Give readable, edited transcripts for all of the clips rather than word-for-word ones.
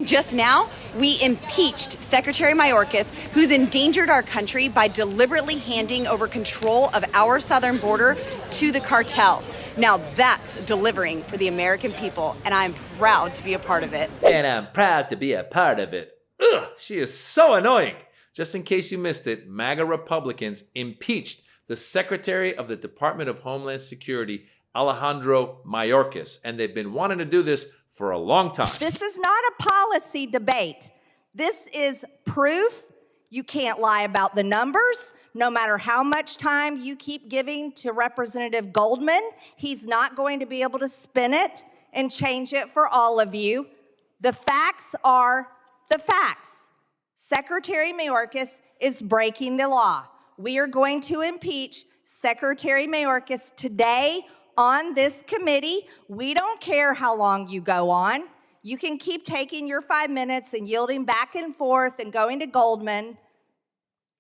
Just now, we impeached Secretary Mayorkas, who's endangered our country by deliberately handing over control of our southern border to the cartel. Now that's delivering for the American people, and I'm proud to be a part of it. And I'm proud to be a part of it. Ugh, she is so annoying. Just in case you missed it, MAGA Republicans impeached the Secretary of the Department of Homeland Security, Alejandro Mayorkas, and they've been wanting to do this for a long time. This is not a policy debate. This is proof you can't lie about the numbers. No matter how much time you keep giving to Representative Goldman, he's not going to be able to spin it and change it for all of you. The facts are the facts. Secretary Mayorkas is breaking the law. We are going to impeach Secretary Mayorkas today on this committee. We don't care how long you go on. You can keep taking your 5 minutes and yielding back and forth and going to Goldman.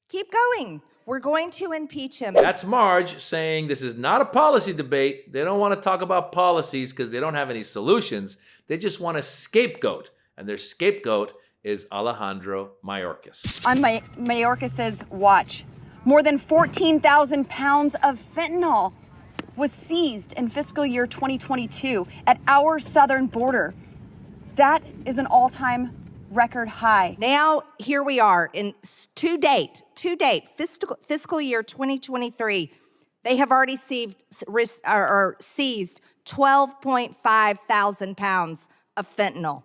Keep going. We're going to impeach him. That's Marge saying this is not a policy debate. They don't want to talk about policies because they don't have any solutions. They just want a scapegoat. And their scapegoat is Alejandro Mayorkas. On Mayorkas's watch, more than 14,000 pounds of fentanyl was seized in fiscal year 2022 at our southern border. That is an all-time record high. Now, here we are in to date, fiscal year 2023, they have already seized 12.5 thousand pounds of fentanyl.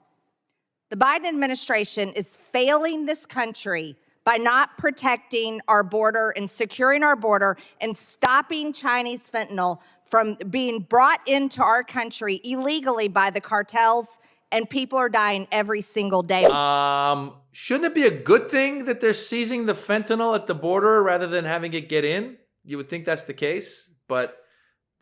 The Biden administration is failing this country by not protecting our border and securing our border and stopping Chinese fentanyl from being brought into our country illegally by the cartels, and people are dying every single day. Shouldn't it be a good thing that they're seizing the fentanyl at the border rather than having it get in? You would think that's the case, but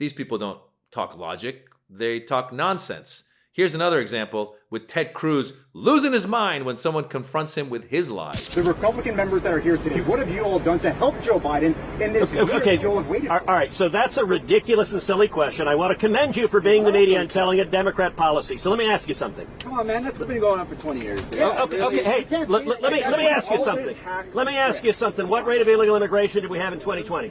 these people don't talk logic. They talk nonsense. Here's another example with Ted Cruz losing his mind when someone confronts him with his lies. The Republican members that are here today, what have you all done to help Joe Biden in this year that you all have waited for? All right, so that's a ridiculous and silly question. I want to commend you for being the media and telling it Democrat policy. So let me ask you something. Come on, man, that's been going on for 20 years. Okay, hey, let me ask you something. Let me ask you something. What rate of illegal immigration did we have in 2020?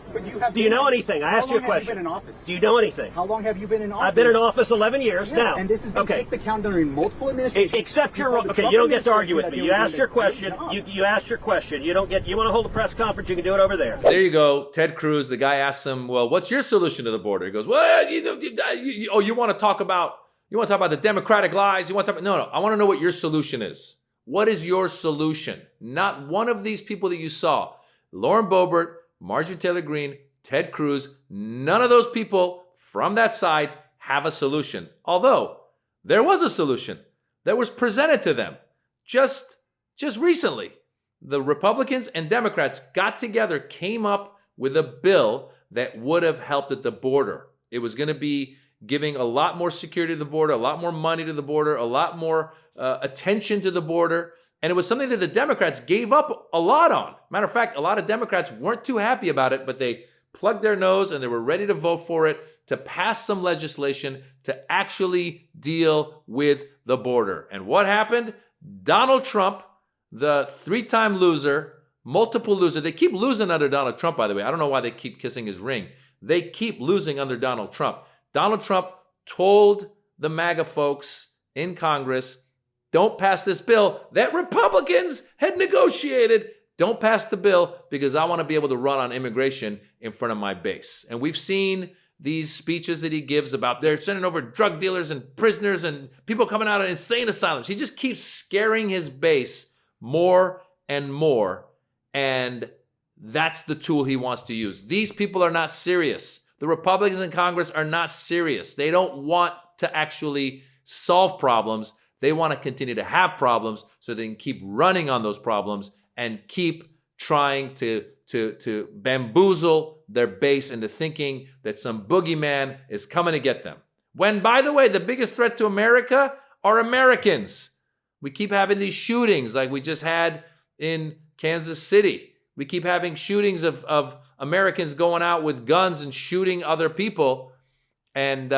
Do you know anything? I asked you a question. Do you know anything? How long have you been in office? I've been in office 11 years now. And this has been take the count during multiple administrations. Except you're wrong. Okay, you don't get to argue with me. You asked your question. You asked your question. You don't get. You want to hold a press conference? You can do it over there. There you go, Ted Cruz. The guy asks him, "Well, what's your solution to the border?" He goes, "Well, you want to talk about the Democratic lies? You want to talk about, no. I want to know what your solution is. What is your solution? Not one of these people that you saw, Lauren Boebert, Marjorie Taylor Greene, Ted Cruz. None of those people from that side have a solution. Although there was a solution that was presented to them just recently. The Republicans and Democrats got together, came up with a bill that would have helped at the border. It was going to be giving a lot more security to the border, a lot more money to the border, a lot more attention to the border. And it was something that the Democrats gave up a lot on. Matter of fact, a lot of Democrats weren't too happy about it, but they plugged their nose and they were ready to vote for it to pass some legislation to actually deal with the border. And what happened? Donald Trump, the three-time loser, multiple loser. They keep losing under Donald Trump, by the way. I don't know why they keep kissing his ring. They keep losing under Donald Trump. Donald Trump told the MAGA folks in Congress, don't pass this bill that Republicans had negotiated. Don't pass the bill because I want to be able to run on immigration in front of my base. And we've seen these speeches that he gives about they're sending over drug dealers and prisoners and people coming out of insane asylums. He just keeps scaring his base more and more. And that's the tool he wants to use. These people are not serious. The Republicans in Congress are not serious. They don't want to actually solve problems. They want to continue to have problems so they can keep running on those problems and keep trying to bamboozle their base into thinking that some boogeyman is coming to get them. When, by the way, the biggest threat to America are Americans. We keep having these shootings like we just had in Kansas City. We keep having shootings of Americans going out with guns and shooting other people. And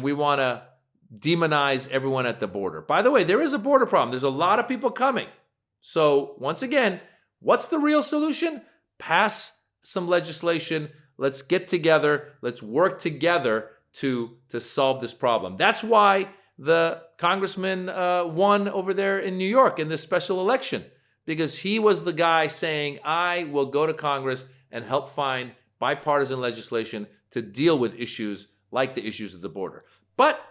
we want to demonize everyone at the border. By the way, there is a border problem. There's a lot of people coming. So once again, what's the real solution? Pass some legislation. Let's get together. Let's work together to solve this problem. That's why the congressman won over there in New York in this special election, because he was the guy saying, I will go to Congress and help find bipartisan legislation to deal with issues like the issues of the border. But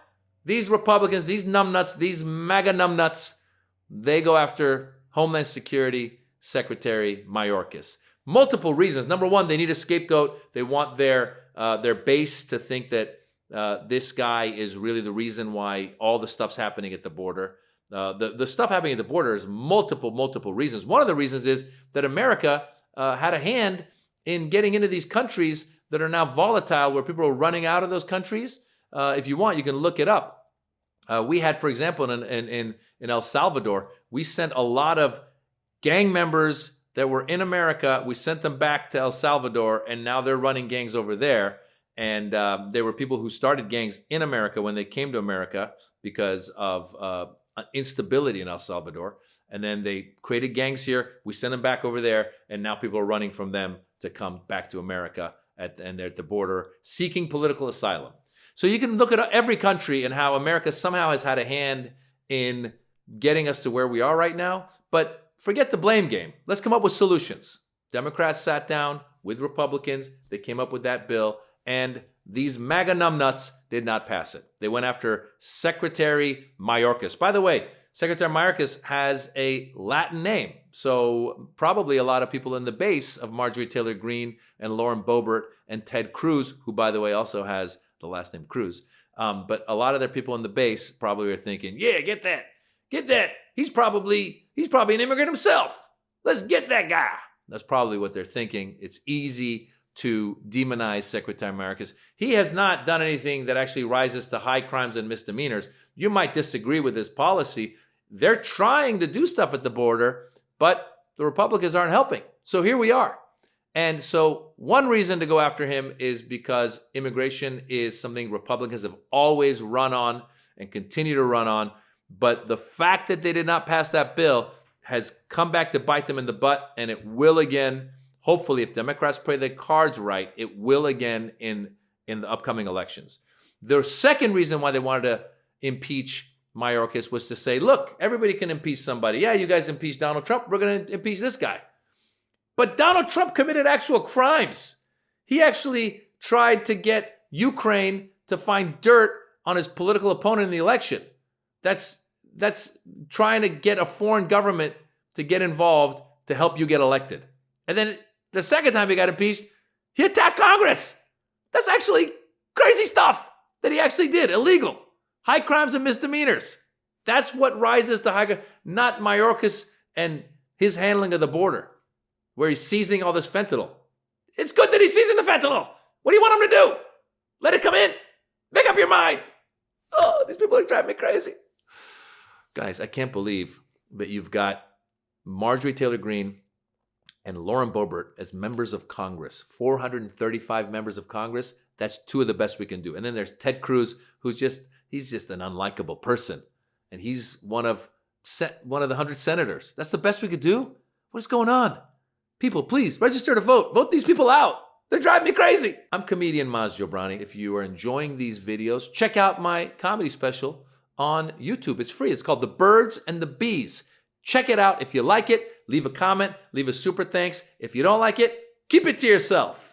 these Republicans, these numbnuts, these MAGA numbnuts, they go after Homeland Security Secretary Mayorkas. Multiple reasons. Number one, they need a scapegoat. They want their base to think that this guy is really the reason why all the stuff's happening at the border. The stuff happening at the border is multiple reasons. One of the reasons is that America had a hand in getting into these countries that are now volatile, where people are running out of those countries. If you want, you can look it up. We had, for example, in El Salvador, we sent a lot of gang members that were in America. We sent them back to El Salvador, and now they're running gangs over there. And there were people who started gangs in America when they came to America because of instability in El Salvador. And then they created gangs here. We sent them back over there, and now people are running from them to come back to America, and they're at the border seeking political asylum. So you can look at every country and how America somehow has had a hand in getting us to where we are right now. But forget the blame game. Let's come up with solutions. Democrats sat down with Republicans. They came up with that bill. And these MAGA numbnuts did not pass it. They went after Secretary Mayorkas. By the way, Secretary Mayorkas has a Latin name. So probably a lot of people in the base of Marjorie Taylor Greene and Lauren Boebert and Ted Cruz, who, by the way, also has the last name Cruz. But a lot of their people in the base probably are thinking, yeah, get that. He's probably an immigrant himself. Let's get that guy. That's probably what they're thinking. It's easy to demonize Secretary Mayorkas. He has not done anything that actually rises to high crimes and misdemeanors. You might disagree with his policy. They're trying to do stuff at the border, but the Republicans aren't helping. So here we are. And so one reason to go after him is because immigration is something Republicans have always run on and continue to run on. But the fact that they did not pass that bill has come back to bite them in the butt, and it will again. Hopefully, if Democrats play their cards right, it will again in the upcoming elections. The second reason why they wanted to impeach Mayorkas was to say, look, everybody can impeach somebody. Yeah, you guys impeached Donald Trump. We're going to impeach this guy. But Donald Trump committed actual crimes. He actually tried to get Ukraine to find dirt on his political opponent in the election. That's trying to get a foreign government to get involved to help you get elected. And then the second time he got impeached, he attacked Congress. That's actually crazy stuff that he actually did, illegal. High crimes and misdemeanors. That's what rises to high, not Mayorkas and his handling of the border, where he's seizing all this fentanyl. It's good that he's seizing the fentanyl. What do you want him to do? Let it come in? Make up your mind. Oh, these people are driving me crazy. Guys, I can't believe that you've got Marjorie Taylor Greene and Lauren Boebert as members of Congress. 435 members of Congress. That's two of the best we can do. And then there's Ted Cruz, he's just an unlikable person. And he's one of the 100 senators. That's the best we could do? What's going on? People, please register to vote. Vote these people out. They're driving me crazy. I'm comedian Maz Jobrani. If you are enjoying these videos, check out my comedy special on YouTube. It's free. It's called The Birds and the Bees. Check it out. If you like it, leave a comment, leave a super thanks. If you don't like it, keep it to yourself.